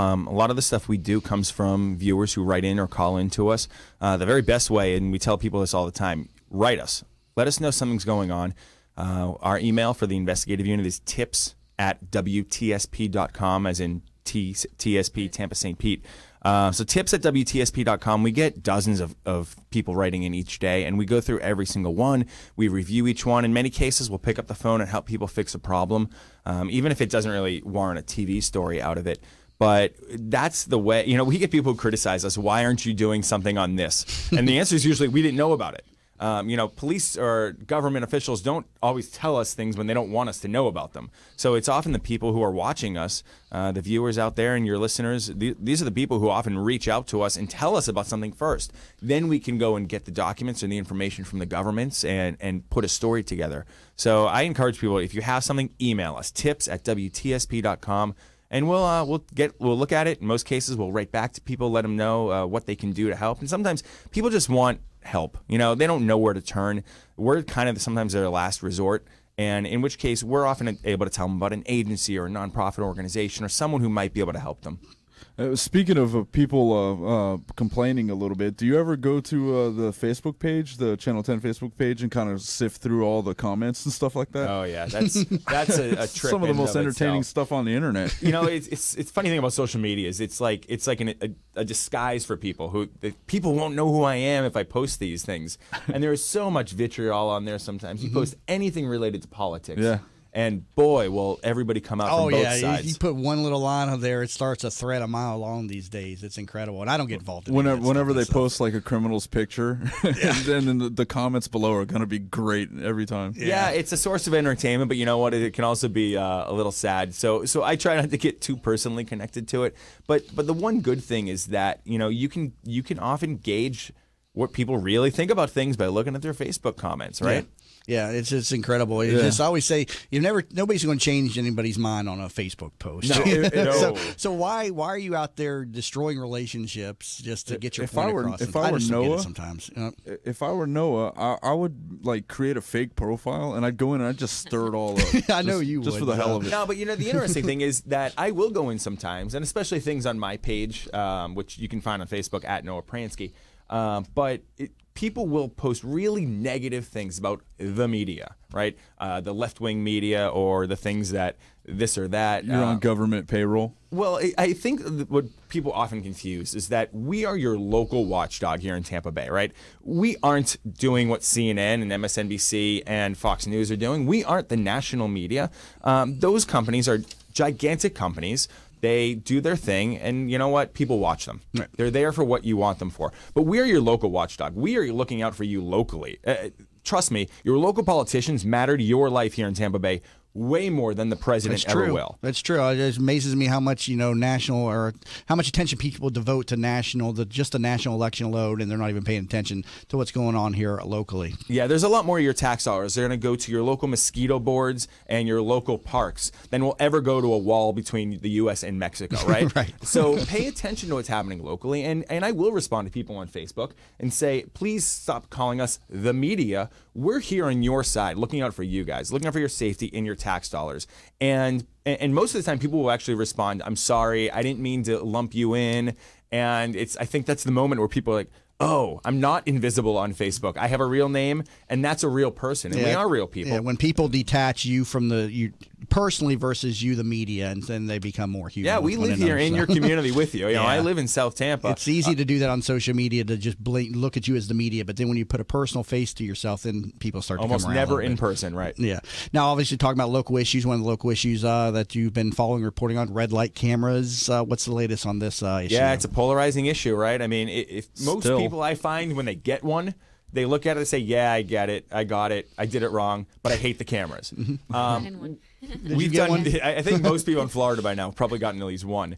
the stuff we do comes from viewers who write in or call in to us. The very best way, and we tell people this all the time, write us. Let us know something's going on. Our email for the investigative unit is tips@WTSP.com, as in TSP, Tampa St. Pete. So tips@WTSP.com. We get dozens of people writing in each day, and we go through every single one. We review each one. In many cases, we'll pick up the phone and help people fix a problem, even if it doesn't really warrant a TV story out of it. But that's the way, we get people who criticize us. Why aren't you doing something on this? And the answer is usually we didn't know about it. Police or government officials don't always tell us things when they don't want us to know about them. So it's often the people who are watching us, the viewers out there and your listeners, these are the people who often reach out to us and tell us about something first. Then we can go and get the documents and the information from the governments and put a story together. So I encourage people, if you have something, email us, tips@WTSP.com. And we'll look at it. In most cases, we'll write back to people, let them know what they can do to help. And sometimes people just want help. They don't know where to turn. We're kind of sometimes their last resort. And in which case, we're often able to tell them about an agency or a nonprofit organization or someone who might be able to help them. Speaking of people complaining a little bit, do you ever go to the Facebook page, the Channel 10 Facebook page, and kind of sift through all the comments and stuff like that? Oh yeah, that's a trip. Some of the most entertaining stuff on the internet. It's funny thing about social media is it's like a disguise for people who people won't know who I am if I post these things, and there is so much vitriol on there. Sometimes you post anything related to politics. Yeah. And boy, will everybody come out from both sides. You put one little line on there, it starts a thread a mile long these days. It's incredible, and I don't get involved in whenever they post like a criminal's picture, and then the comments below are going to be great every time. Yeah, it's a source of entertainment, but you know what? It can also be a little sad. So I try not to get too personally connected to it. But the one good thing is that you can often gauge what people really think about things by looking at their Facebook comments, right? Yeah, it's incredible. I always say nobody's going to change anybody's mind on a Facebook post. No. So why are you out there destroying relationships just to get your point across? If I were Noah, sometimes if I were Noah, I would create a fake profile and I'd go in and I'd just stir it all up. I know you would, just for the hell of it. No, but the interesting thing is that I will go in sometimes, and especially things on my page, which you can find on Facebook at Noah Pransky. But people will post really negative things about the media, right? The left-wing media or the things that this or that. You're on government payroll? Well, I think what people often confuse is that we are your local watchdog here in Tampa Bay, right? We aren't doing what CNN and MSNBC and Fox News are doing. We aren't the national media. Those companies are gigantic companies. They do their thing, and you know what? People watch them. Right. They're there for what you want them for. But we are your local watchdog. We are looking out for you locally. Trust me, your local politicians matter to your life here in Tampa Bay way more than the president ever will. That's true. It amazes me how much national or how much attention people devote to just the national election load, and they're not even paying attention to what's going on here locally. Yeah, there's a lot more of your tax dollars. They're going to go to your local mosquito boards and your local parks than will ever go to a wall between the U.S. and Mexico, right? Right. So pay attention to what's happening locally, and I will respond to people on Facebook and say, please stop calling us the media. We're here on your side, looking out for you guys, looking out for your safety and your tax dollars. And most of the time, people will actually respond, I'm sorry, I didn't mean to lump you in. And I think that's the moment where people are like, oh, I'm not invisible on Facebook. I have a real name, and that's a real person, and we are real people. Yeah, when people detach you from you personally versus you, the media, and then they become more human. Yeah, we live here in your community with you. You know, I live in South Tampa. It's easy to do that on social media to just look at you as the media, but then when you put a personal face to yourself, then people start to come around. Almost never in person, right? Yeah. Now, obviously, talking about local issues, one of the local issues that you've been following, reporting on, red light cameras. What's the latest on this issue? Yeah, it's a polarizing issue, right? I mean, if most people I find when they get one, they look at it and say, yeah, I get it. I got it. I did it wrong, but I hate the cameras. We've done, I think most people in Florida by now have probably gotten at least one.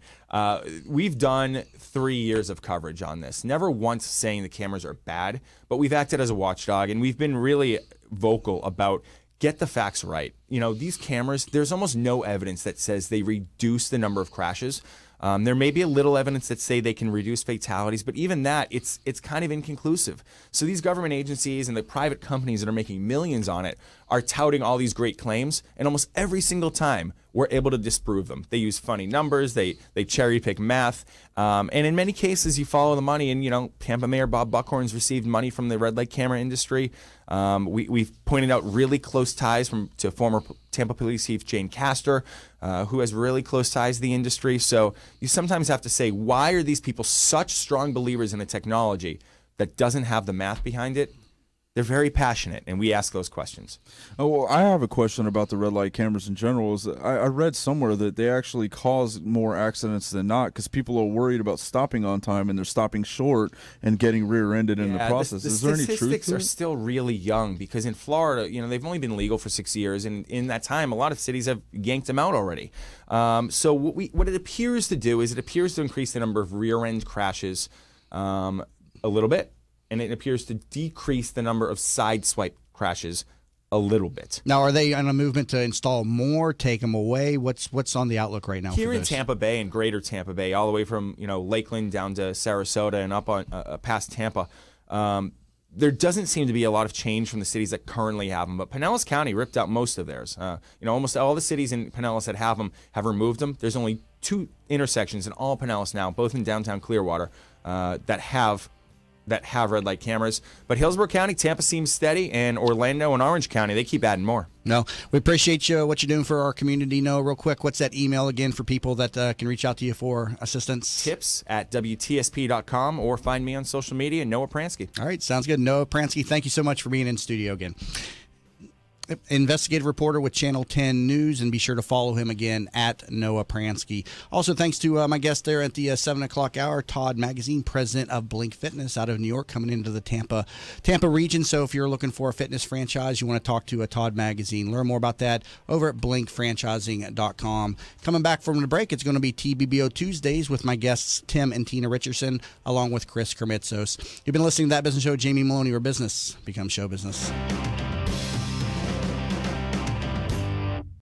We've done 3 years of coverage on this. Never once saying the cameras are bad, but we've acted as a watchdog, and we've been really vocal about get the facts right. You know, these cameras, there's almost no evidence that says they reduce the number of crashes. There may be a little evidence that say they can reduce fatalities, but even that, it's kind of inconclusive. So these government agencies and the private companies that are making millions on it are touting all these great claims, and almost every single time we're able to disprove them. They use funny numbers, they cherry pick math, and in many cases you follow the money. And you know, Tampa Mayor Bob Buckhorn's received money from the red light camera industry. We've pointed out really close ties to former Tampa Police Chief Jane Castor, who has really close ties to the industry. So you sometimes have to say, why are these people such strong believers in a technology that doesn't have the math behind it? They're very passionate, and we ask those questions. Oh, well, I have a question about the red light cameras in general. I read somewhere that they actually cause more accidents than not because people are worried about stopping on time, and they're stopping short and getting rear-ended in the process. Is there any truth to it? The statistics are still really young because in Florida, you know, they've only been legal for 6 years, and in that time, a lot of cities have yanked them out already. So what it appears to do is it appears to increase the number of rear-end crashes a little bit, and it appears to decrease the number of side swipe crashes a little bit. Now, are they on a movement to install more, take them away? What's on the outlook right now? Here in Tampa Bay and Greater Tampa Bay, all the way from Lakeland down to Sarasota and up on past Tampa, there doesn't seem to be a lot of change from the cities that currently have them. But Pinellas County ripped out most of theirs. Almost all the cities in Pinellas that have them have removed them. There's only 2 intersections in all Pinellas now, both in downtown Clearwater, that have red light cameras. But Hillsborough County, Tampa seems steady, and Orlando and Orange County, they keep adding more. No, we appreciate what you're doing for our community. No, real quick, what's that email again for people that can reach out to you for assistance? tips@WTSP.com, or find me on social media, Noah Pransky. All right, sounds good. Noah Pransky, thank you so much for being in studio again. Investigative reporter with Channel 10 News, and be sure to follow him again at Noah Pransky. Also, thanks to my guest there at the 7 o'clock hour, Todd Magazine, president of Blink Fitness out of New York, coming into the Tampa region. So if you're looking for a fitness franchise, you want to talk to Todd Magazine. Learn more about that over at blinkfranchising.com. Coming back from the break, it's going to be TBBO Tuesdays with my guests Tim and Tina Richardson, along with Chris Kermitzos. You've been listening to That Business Show. Jamie Maloney, where business becomes show business.